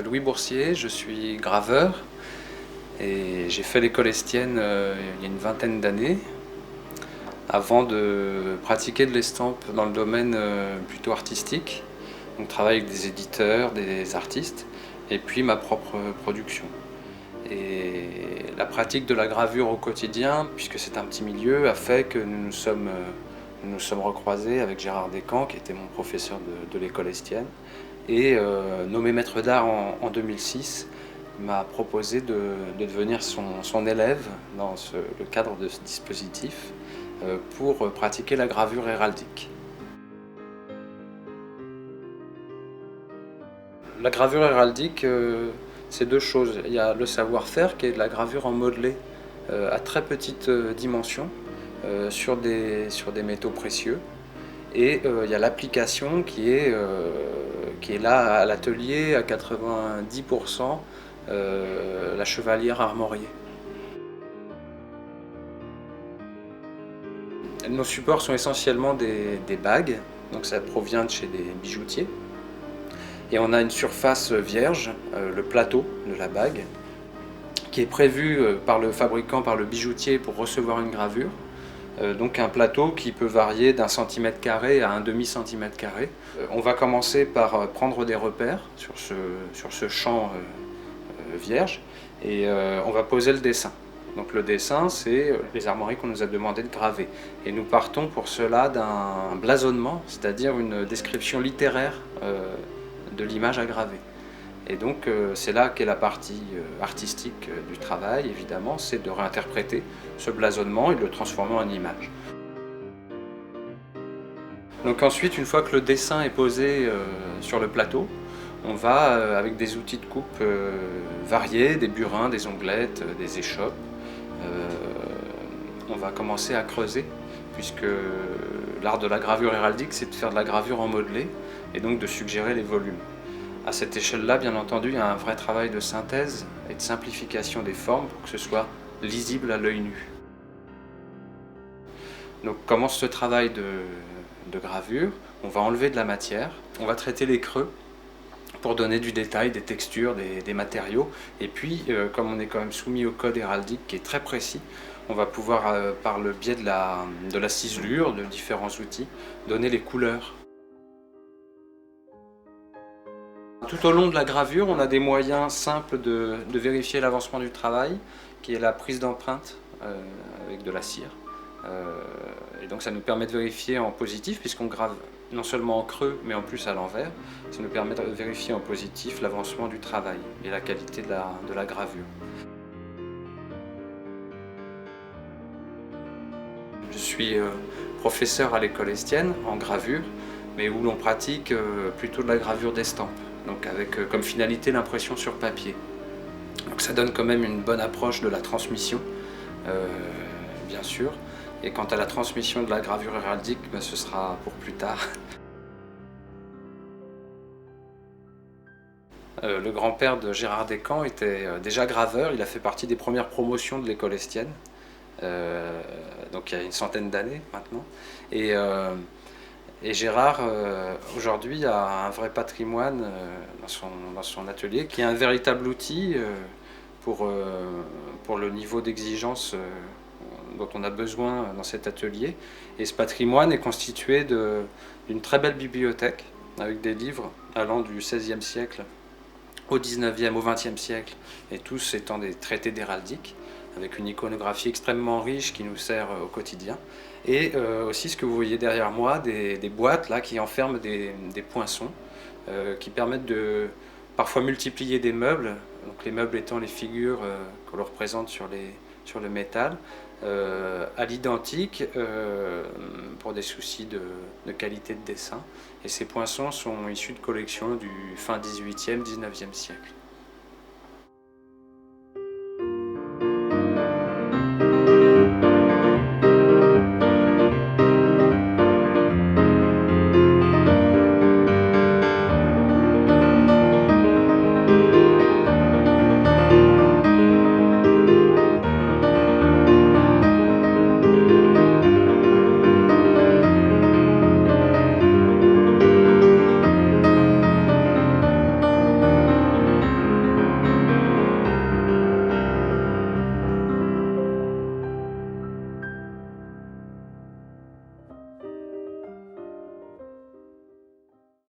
Louis Boursier, je suis graveur et j'ai fait l'école Estienne il y a une vingtaine d'années avant de pratiquer de l'estampe dans le domaine plutôt artistique. Donc travailler avec des éditeurs, des artistes et puis ma propre production. Et la pratique de la gravure au quotidien, puisque c'est un petit milieu, a fait que nous nous sommes recroisés avec Gérard Descamps, qui était mon professeur de l'école Estienne. Et nommé maître d'art en 2006, m'a proposé de devenir son élève dans le cadre de ce dispositif pour pratiquer la gravure héraldique. La gravure héraldique, c'est deux choses. Il y a le savoir-faire qui est de la gravure en modelé à très petite dimension sur des métaux précieux. Et il y a l'application qui est là à l'atelier à 90%, la chevalière armoriée. Nos supports sont essentiellement des bagues, donc ça provient de chez des bijoutiers. Et on a une surface vierge, le plateau de la bague, qui est prévu par le fabricant, par le bijoutier pour recevoir une gravure. Donc un plateau qui peut varier d'1 cm² à un demi-centimètre². On va commencer par prendre des repères sur ce champ vierge et on va poser le dessin. Donc le dessin, c'est les armoiries qu'on nous a demandé de graver. Et nous partons pour cela d'un blasonnement, c'est-à-dire une description littéraire de l'image à graver. Et donc c'est là qu'est la partie artistique du travail, évidemment, c'est de réinterpréter ce blasonnement et de le transformer en image. Donc ensuite, une fois que le dessin est posé sur le plateau, on va, avec des outils de coupe variés, des burins, des onglettes, des échoppes, on va commencer à creuser, puisque l'art de la gravure héraldique, c'est de faire de la gravure en modelé, et donc de suggérer les volumes. À cette échelle-là, bien entendu, il y a un vrai travail de synthèse et de simplification des formes pour que ce soit lisible à l'œil nu. Donc commence ce travail de gravure, on va enlever de la matière, on va traiter les creux pour donner du détail, des textures, des matériaux. Et puis, comme on est quand même soumis au code héraldique qui est très précis, on va pouvoir, par le biais de la ciselure, de différents outils, donner les couleurs. Tout au long de la gravure, on a des moyens simples de vérifier l'avancement du travail, qui est la prise d'empreinte avec de la cire. Et donc ça nous permet de vérifier en positif, puisqu'on grave non seulement en creux, mais en plus à l'envers. Ça nous permet de vérifier en positif l'avancement du travail et la qualité de la gravure. Je suis professeur à l'école Estienne en gravure, mais où l'on pratique plutôt de la gravure d'estampe, donc avec comme finalité l'impression sur papier. Donc ça donne quand même une bonne approche de la transmission, bien sûr. Et quant à la transmission de la gravure héraldique, ben, ce sera pour plus tard. Le grand-père de Gérard Descamps était déjà graveur, il a fait partie des premières promotions de l'école Estienne, donc il y a une centaine d'années maintenant. Et Gérard, aujourd'hui, a un vrai patrimoine dans son atelier, qui est un véritable outil pour le niveau d'exigence dont on a besoin dans cet atelier. Et ce patrimoine est constitué d'une très belle bibliothèque, avec des livres allant du XVIe siècle au XIXe, au XXe siècle, et tous étant des traités d'héraldique, avec une iconographie extrêmement riche qui nous sert au quotidien. Et aussi ce que vous voyez derrière moi, des boîtes là, qui enferment des poinçons, qui permettent de parfois multiplier des meubles, donc les meubles étant les figures qu'on leur représente sur le métal, à l'identique pour des soucis de qualité de dessin. Et ces poinçons sont issus de collections du fin XVIIIe, XIXe siècle.